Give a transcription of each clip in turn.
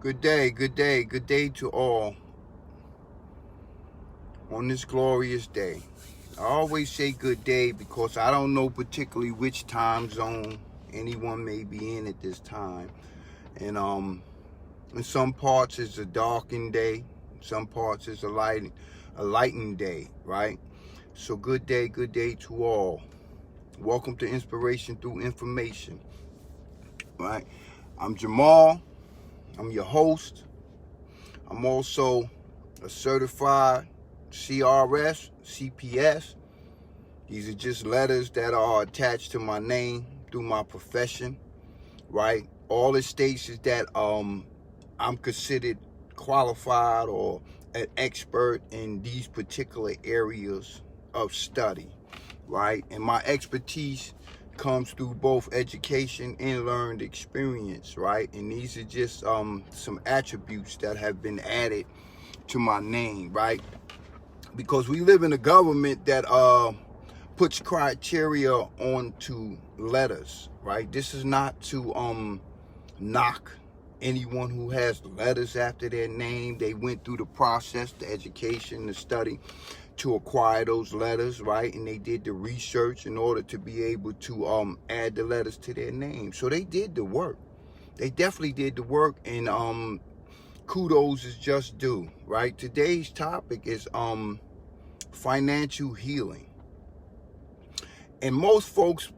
Good day, good day, good day to all on this glorious day. I always say good day because I don't know particularly which time zone anyone may be in at this time. And in some parts it's a darkened day, in some parts it's a lightened day, right? So good day to all. Welcome to Inspiration Through Information, right? I'm Jamal. I'm your host. I'm also a certified CRS, CPS. These are just letters that are attached to my name through my profession, right? All it states is that I'm considered qualified or an expert in these particular areas of study, right? And my expertise comes through both education and learned experience, right? And these are just some attributes that have been added to my name, right? Because we live in a government that puts criteria onto letters, right? This is not to knock anyone who has letters after their name. They went through the process, the education, the study to acquire those letters, right? And they did the research in order to be able to add the letters to their name. So they did the work. They definitely did the work, and kudos is just due, right? Today's topic is financial healing. And most folks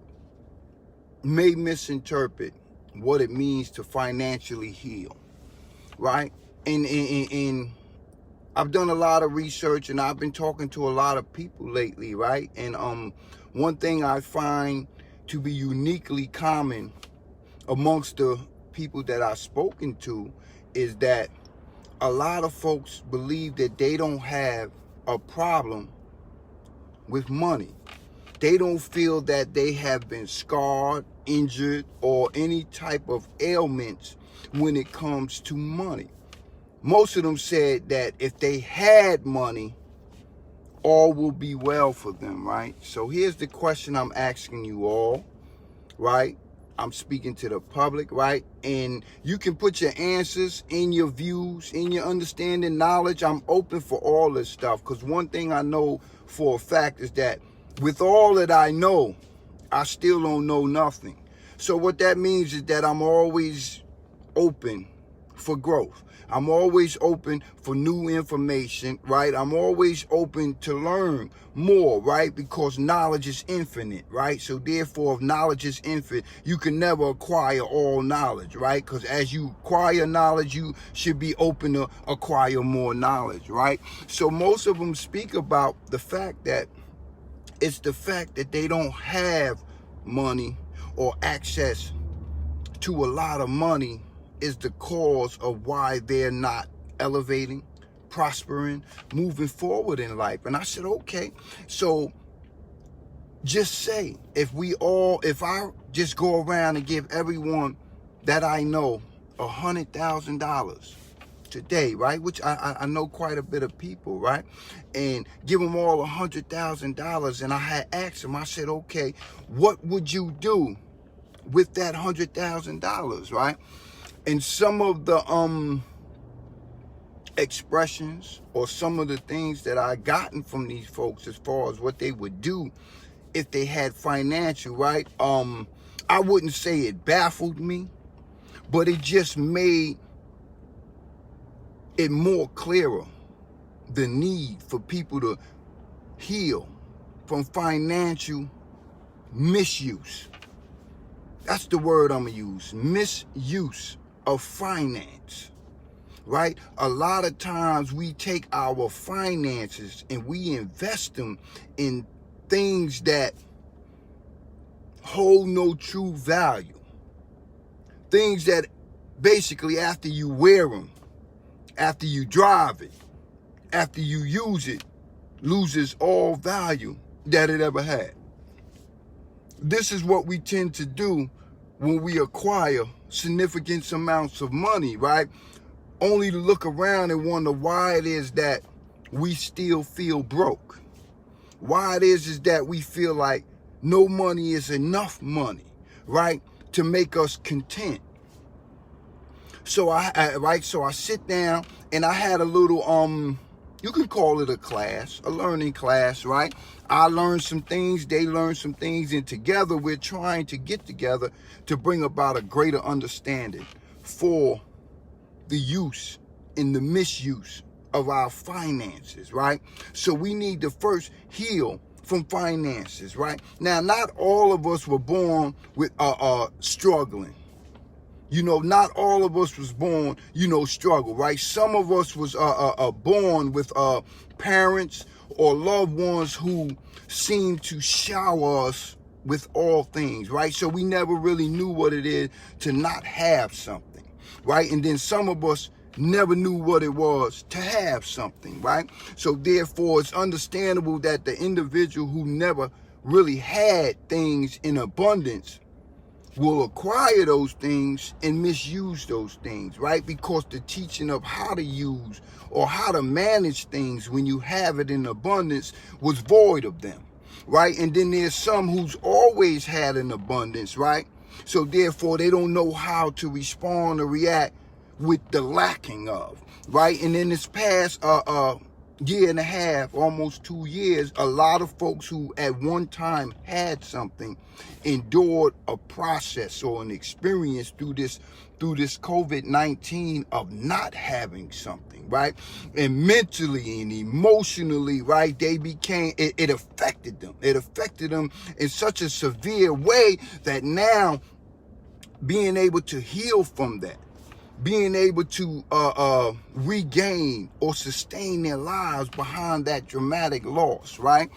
may misinterpret what it means to financially heal, right? And I've done a lot of research, and I've been talking to a lot of people lately, right? And one thing I find to be uniquely common amongst the people that I've spoken to is that a lot of folks believe that they don't have a problem with money. They don't feel that they have been scarred, injured, or any type of ailments when it comes to money. Most of them said that if they had money, all will be well for them, right? So here's the question I'm asking you all, right? I'm speaking to the public, right? And you can put your answers in your views, in your understanding, knowledge. I'm open for all this stuff, because one thing I know for a fact is that with all that I know, I still don't know nothing. So what that means is that I'm always open for growth. I'm always open for new information, right? I'm always open to learn more, right? Because knowledge is infinite, right? So therefore, if knowledge is infinite, you can never acquire all knowledge, right? Because as you acquire knowledge, you should be open to acquire more knowledge, right? So most of them speak about the fact that it's the fact that they don't have money or access to a lot of money is the cause of why they're not elevating, prospering, moving forward in life. And I said, okay, so just say, if I just go around and give everyone that I know $100,000 today, right? Which I know quite a bit of people, right? And give them all $100,000. And I had asked them, I said, okay, what would you do with that $100,000, right? And some of the expressions or some of the things that I gotten from these folks as far as what they would do if they had financial, right? I wouldn't say it baffled me, but it just made it more clearer, the need for people to heal from financial misuse. That's the word I'm gonna use, misuse of finance, right? A lot of times we take our finances and we invest them in things that hold no true value. Things that basically after you wear them, after you drive it, after you use it, loses all value that it ever had. This is what we tend to do when we acquire significant amounts of money, right? Only to look around and wonder why it is that we still feel broke. Why it is that we feel like no money is enough money, right? To make us content. So so I sit down and I had a little, you can call it a class, a learning class, right? I learned some things, they learned some things, and together we're trying to get together to bring about a greater understanding for the use and the misuse of our finances, right? So we need to first heal from finances, right? Now, not all of us were born with struggling. You know, not all of us was born, struggle, right? Some of us was born with parents or loved ones who seemed to shower us with all things, right? So we never really knew what it is to not have something, right? And then some of us never knew what it was to have something, right? So therefore, it's understandable that the individual who never really had things in abundance will acquire those things and misuse those things, right? Because the teaching of how to use or how to manage things when you have it in abundance was void of them, right? And then there's some who's always had an abundance, right? So therefore, they don't know how to respond or react with the lacking of, right? And in this past year and a half, almost 2 years, a lot of folks who at one time had something endured a process or an experience through this COVID-19 of not having something, right? And mentally and emotionally, right, they became, it affected them. It affected them in such a severe way that now being able to heal from that, being able to regain or sustain their lives behind that dramatic loss, right?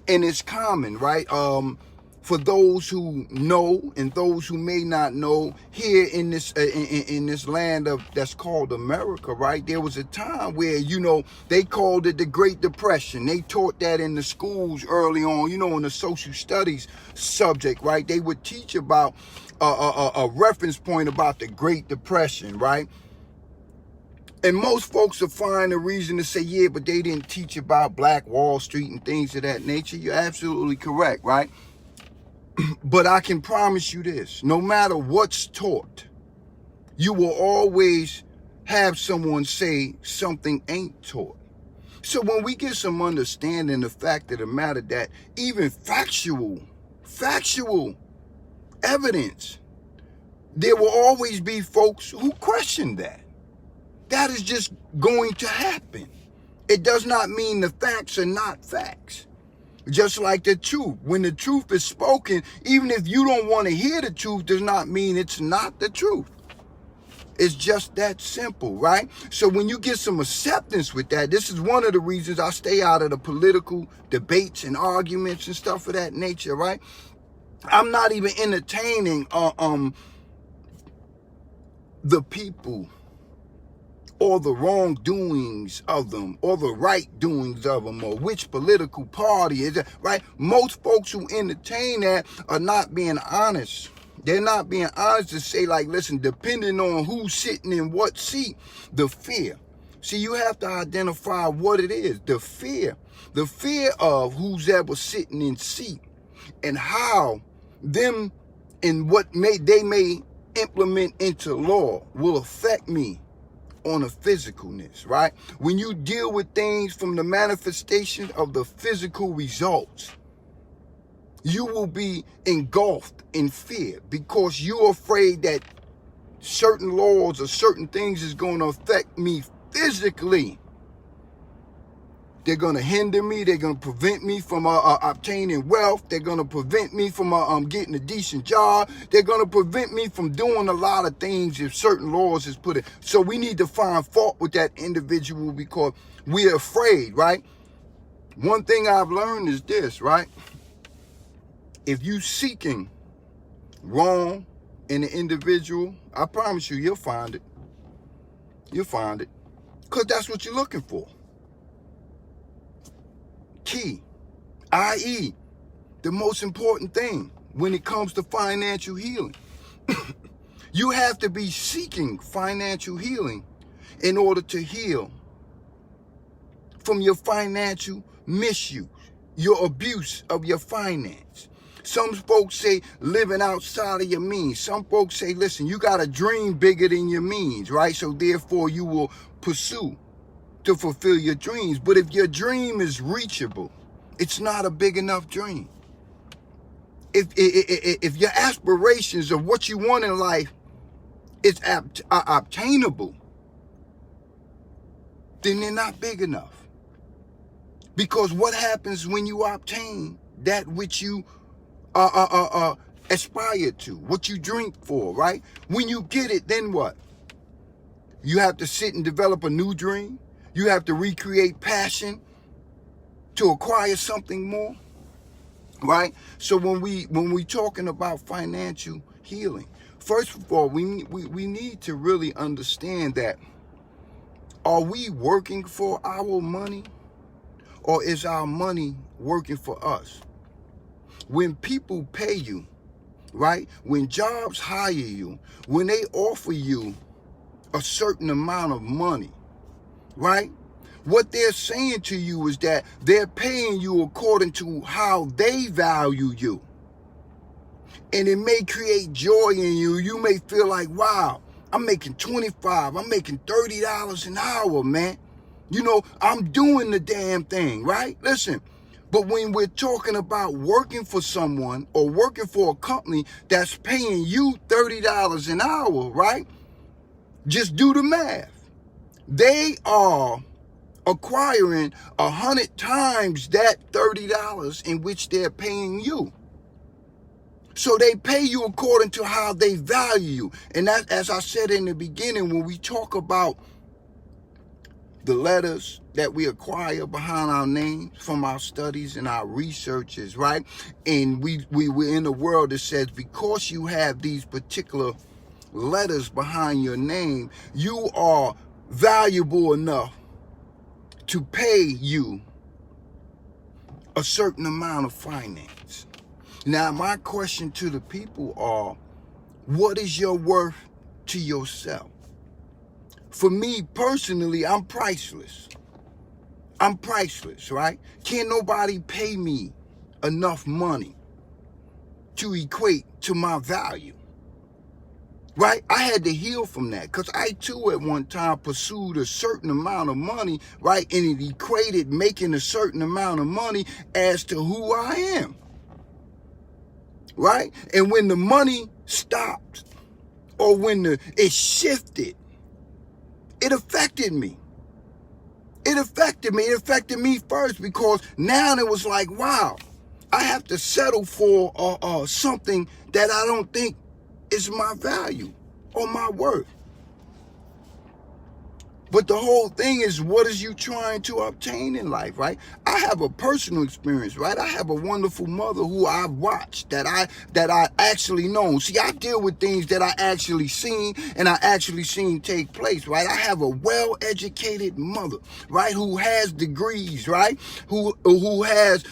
And it's common, right? For those who know and those who may not know, here in this in this land of that's called America, right? There was a time where, they called it the Great Depression. They taught that in the schools early on, in the social studies subject, right? They would teach about a reference point about the Great Depression, right? And most folks will find a reason to say, yeah, but they didn't teach about Black Wall Street and things of that nature. You're absolutely correct, right? But I can promise you this, no matter what's taught, you will always have someone say something ain't taught. So when we get some understanding, the fact of the matter that even factual evidence, there will always be folks who question that. That is just going to happen. It does not mean the facts are not facts. Just like the truth. When the truth is spoken, even if you don't want to hear the truth, does not mean it's not the truth. It's just that simple, right? So when you get some acceptance with that, this is one of the reasons I stay out of the political debates and arguments and stuff of that nature, right? I'm not even entertaining the people or the wrongdoings of them or the right doings of them or which political party is it, right? Most folks who entertain that are not being honest. They're not being honest to say, like, listen, depending on who's sitting in what seat, the fear. See, you have to identify what it is, the fear of who's ever sitting in seat and how them and what they may implement into law will affect me on a physicalness, right? When you deal with things from the manifestation of the physical results, you will be engulfed in fear because you're afraid that certain laws or certain things is going to affect me physically. They're going to hinder me. They're going to prevent me from obtaining wealth. They're going to prevent me from getting a decent job. They're going to prevent me from doing a lot of things if certain laws is put in. So we need to find fault with that individual because we're afraid, right? One thing I've learned is this, right? If you seeking wrong in an individual, I promise you, you'll find it. You'll find it. Because that's what you're looking for. Key, i.e., the most important thing when it comes to financial healing. You have to be seeking financial healing in order to heal from your financial misuse, your abuse of your finance. Some folks say living outside of your means. Some folks say, listen, you got to dream bigger than your means, right? So therefore you will pursue to fulfill your dreams. But if your dream is reachable, it's not a big enough dream. If your aspirations of what you want in life is obtainable, then they're not big enough. Because what happens when you obtain that which you aspire to, what you drink for, right? When you get it, then what? You have to sit and develop a new dream. You have to recreate passion to acquire something more, right? So when we talking about financial healing, first of all, we need to really understand that, are we working for our money, or is our money working for us? When people pay you, right? When jobs hire you, when they offer you a certain amount of money, right? What they're saying to you is that they're paying you according to how they value you. And it may create joy in you. You may feel like, wow, I'm making $25, I'm making $30 an hour, man. You know, I'm doing the damn thing, right? Listen, but when we're talking about working for someone or working for a company that's paying you $30 an hour, right? Just do the math. They are acquiring 100 times that $30 in which they're paying you. So they pay you according to how they value you. And that, as I said in the beginning, when we talk about the letters that we acquire behind our names from our studies and our researches, right? And we're in a world that says because you have these particular letters behind your name, you are valuable enough to pay you a certain amount of finance. Now, my question to the people are, what is your worth to yourself? For me personally, I'm priceless. I'm priceless, right? Can't nobody pay me enough money to equate to my value, right? I had to heal from that because I too at one time pursued a certain amount of money, right? And it equated making a certain amount of money as to who I am, right? And when the money stopped or when it shifted, it affected me. It affected me. It affected me first because now it was like, wow, I have to settle for something that I don't think is my value or my worth. But the whole thing is, what is you trying to obtain in life, right? I have a personal experience, right? I have a wonderful mother who I've watched, that I actually know. See, I deal with things that I actually seen and I actually seen take place, right? I have a well-educated mother, right? Who has degrees, right? Who has,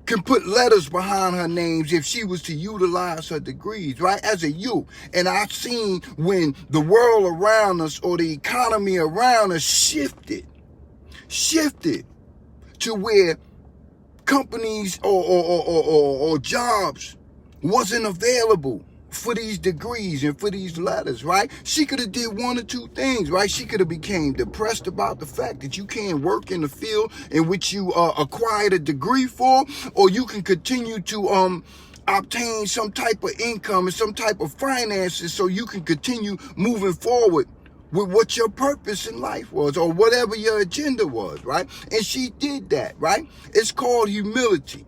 can put letters behind her names if she was to utilize her degrees, right? As a youth. And I've seen when the world around us or the economy around us shifted to where companies or jobs wasn't available for these degrees and for these letters, right? She could have did one or two things, right? She could have became depressed about the fact that you can't work in the field in which you acquired a degree for, or you can continue to obtain some type of income and some type of finances so you can continue moving forward with what your purpose in life was or whatever your agenda was, right? And she did that, right? It's called humility.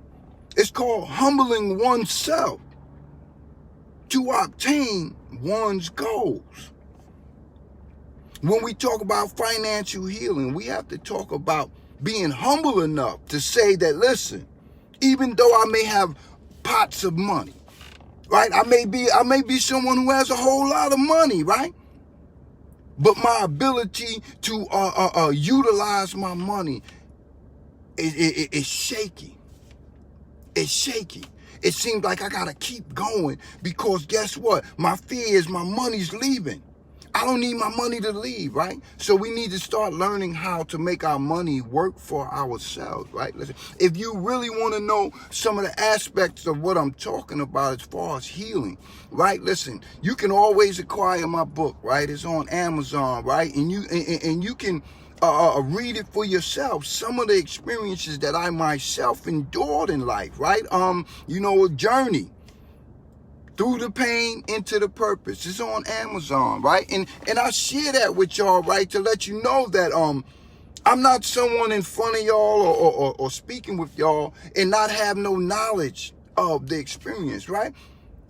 It's called humbling oneself to obtain one's goals. When we talk about financial healing, we have to talk about being humble enough to say that, listen, even though I may have pots of money, right? I may be someone who has a whole lot of money, right? But my ability to utilize my money is shaky. It's shaky. It seems like I gotta keep going because guess what? My fear is my money's leaving. I don't need my money to leave, right? So we need to start learning how to make our money work for ourselves, right? Listen, if you really want to know some of the aspects of what I'm talking about as far as healing, right? Listen, you can always acquire my book, right? It's on Amazon, right? And you can read it for yourself. Some of the experiences that I myself endured in life, right? A journey through the pain into the purpose. It's on Amazon, right? And I share that with y'all, right, to let you know that I'm not someone in front of y'all or speaking with y'all and not have no knowledge of the experience, right?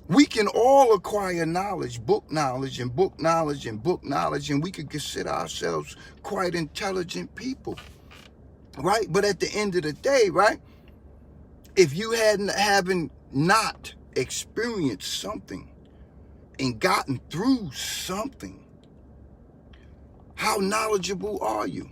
We can all acquire knowledge, book knowledge and book knowledge and book knowledge, and we could consider ourselves quite intelligent people, right? But at the end of the day, right, if you haven't not experienced something and gotten through something, how knowledgeable are you?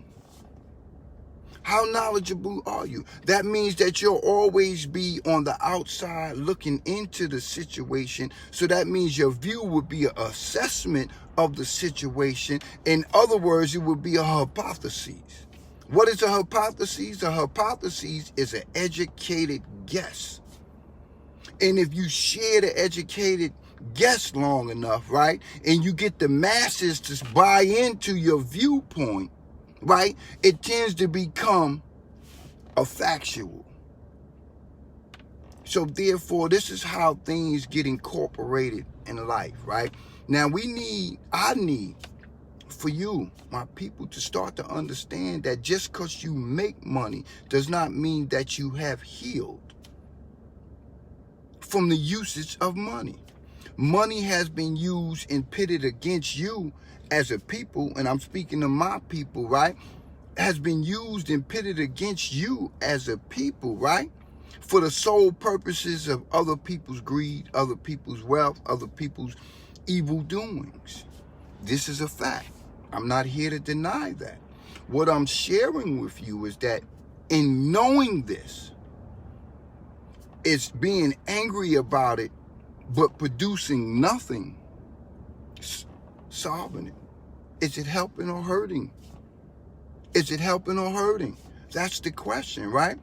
How knowledgeable are you? That means that you'll always be on the outside looking into the situation. So that means your view would be an assessment of the situation. In other words, it would be a hypothesis. What is a hypothesis? A hypothesis is an educated guess. And if you share the educated guess long enough, right, and you get the masses to buy into your viewpoint, right, it tends to become a factual. So therefore, this is how things get incorporated in life, right? Now I need for you, my people, to start to understand that just because you make money does not mean that you have healed from the usage of money. Money has been used and pitted against you as a people, and I'm speaking to my people, right? Has been used and pitted against you as a people, right? For the sole purposes of other people's greed, other people's wealth, other people's evil doings. This is a fact. I'm not here to deny that. What I'm sharing with you is that in knowing this, it's being angry about it, but producing nothing, solving it. Is it helping or hurting? Is it helping or hurting? That's the question, right?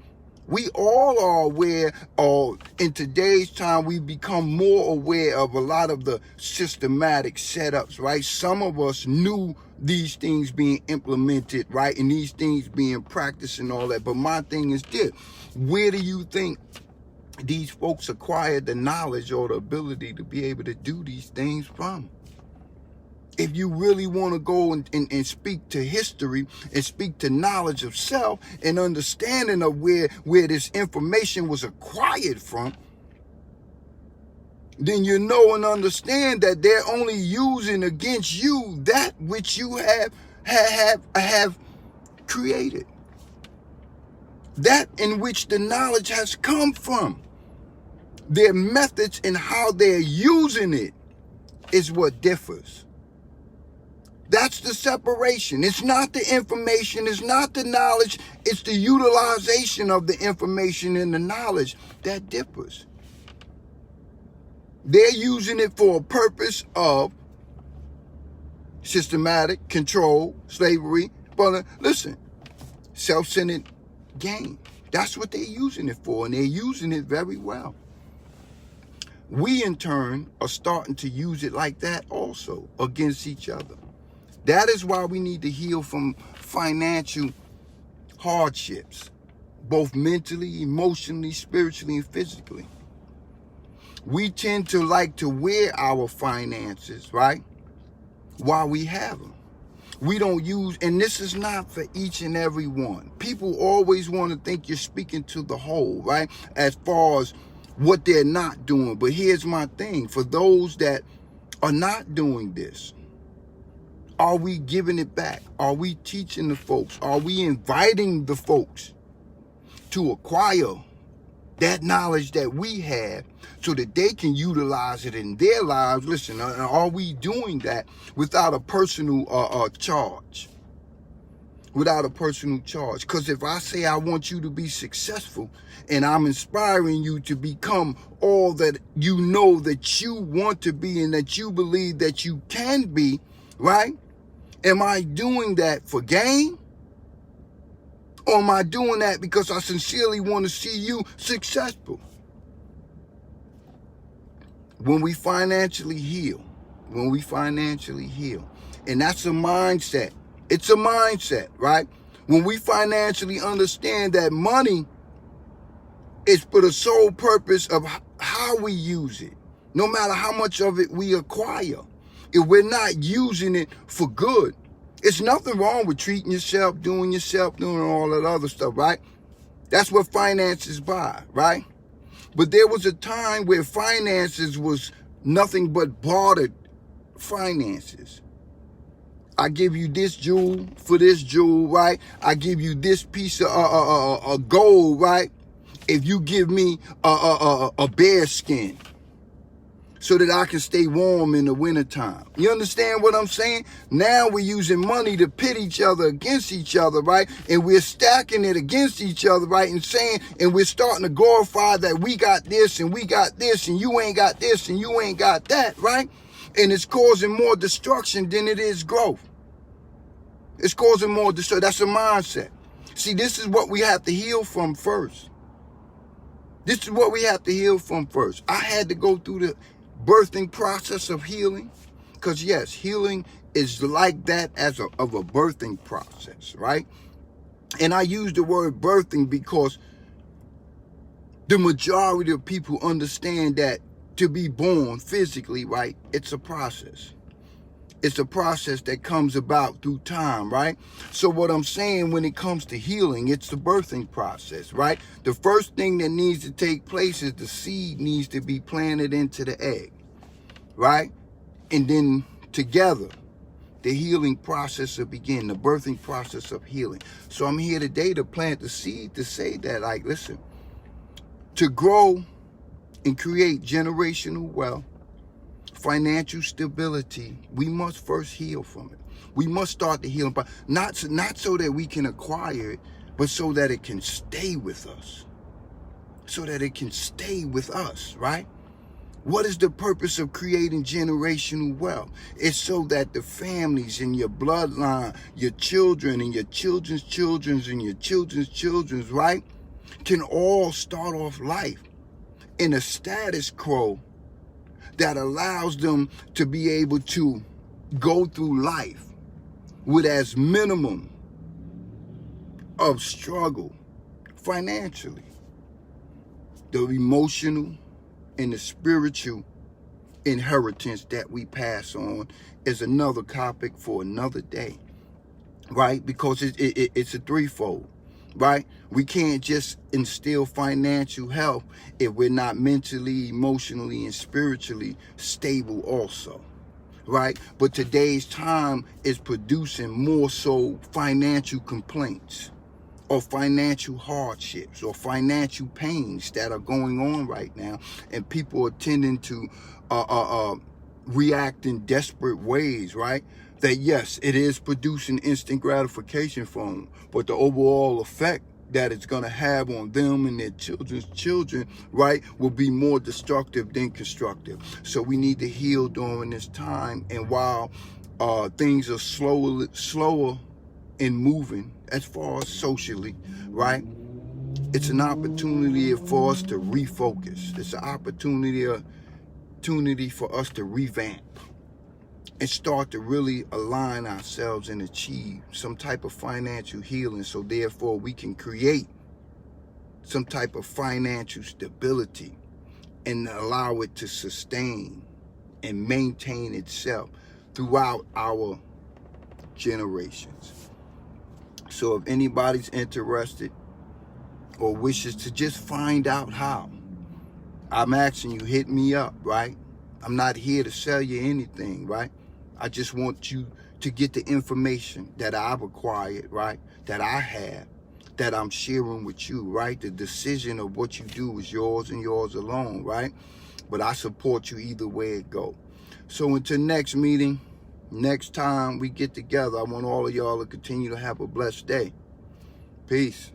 We all are aware, or in today's time, we become more aware of a lot of the systematic setups, right? Some of us knew these things being implemented, right? And these things being practiced and all that. But my thing is this: where do you think these folks acquired the knowledge or the ability to be able to do these things from? If you really want to go and speak to history and speak to knowledge of self and understanding of where this information was acquired from, then you know and understand that they're only using against you that which you have created. That in which the knowledge has come from. Their methods and how they're using it is what differs. That's the separation. It's not the information, it's not the knowledge, it's the utilization of the information and the knowledge that differs. They're using it for a purpose of systematic control, slavery, but listen, self-centered gain. That's what they're using it for, and they're using it very well. We, in turn, are starting to use it like that also against each other. That is why we need to heal from financial hardships, both mentally, emotionally, spiritually, and physically. We tend to like to wear our finances, right, while we have them. We don't use, and this is not for each and every one. People always want to think you're speaking to the whole, right, as far as what they're not doing. But here's my thing. For those that are not doing this, are we giving it back? Are we teaching the folks? Are we inviting the folks to acquire that knowledge that we have so that they can utilize it in their lives? Listen, are we doing that without a personal charge? Without a personal charge? Because if I say I want you to be successful and I'm inspiring you to become all that you know that you want to be and that you believe that you can be, right? Am I doing that for gain? Or am I doing that because I sincerely want to see you successful? When we financially heal, and that's a mindset. It's a mindset, right? When we financially understand that money is for the sole purpose of how we use it, no matter how much of it we acquire. If we're not using it for good, it's nothing wrong with treating yourself, doing all that other stuff, right? That's what finances buy, right? But there was a time where finances was nothing but bartered finances. I give you this jewel for this jewel, right? I give you this piece of gold, right? If you give me a bear skin so that I can stay warm in the wintertime. You understand what I'm saying? Now we're using money to pit each other against each other, right? And we're stacking it against each other, right? And we're starting to glorify that we got this and we got this and you ain't got this and you ain't got that, right? And it's causing more destruction than it is growth. It's causing more destruction. That's a mindset. See, this is what we have to heal from first. I had to go through the birthing process of healing. Because yes, healing is like that of a birthing process, right? And I use the word birthing because the majority of people understand that to be born physically, right, it's a process. It's a process that comes about through time, right? So what I'm saying when it comes to healing, it's the birthing process, right? The first thing that needs to take place is the seed needs to be planted into the egg, right? And then together, the healing process will begin, the birthing process of healing. So I'm here today to plant the seed to say that, like, listen, to grow and create generational wealth, financial stability, we must first heal from it. We must start the healing, but not so that we can acquire it, but so that it can stay with us. Right? What is the purpose of creating generational wealth? It's so that the families in your bloodline, your children and your children's children's and your children's children's, right, can all start off life in a status quo that allows them to be able to go through life with as minimum of struggle financially. The emotional and the spiritual inheritance that we pass on is another topic for another day, right? Because it's a threefold, right? We can't just instill financial health if we're not mentally, emotionally, and spiritually stable also, right? But today's time is producing more so financial complaints or financial hardships or financial pains that are going on right now, and people are tending to react in desperate ways, right? That yes, it is producing instant gratification for them, but the overall effect that it's going to have on them and their children's children, right, will be more destructive than constructive. So we need to heal during this time. And while things are slower in moving as far as socially, right, it's an opportunity for us to refocus. It's an opportunity for us to revamp and start to really align ourselves and achieve some type of financial healing, so therefore we can create some type of financial stability and allow it to sustain and maintain itself throughout our generations. So if anybody's interested or wishes to just find out how, I'm asking you, hit me up, right? I'm not here to sell you anything, right? I just want you to get the information that I've acquired, right? That I have, that I'm sharing with you, right? The decision of what you do is yours and yours alone, right? But I support you either way it go. So until next meeting, next time we get together, I want all of y'all to continue to have a blessed day. Peace.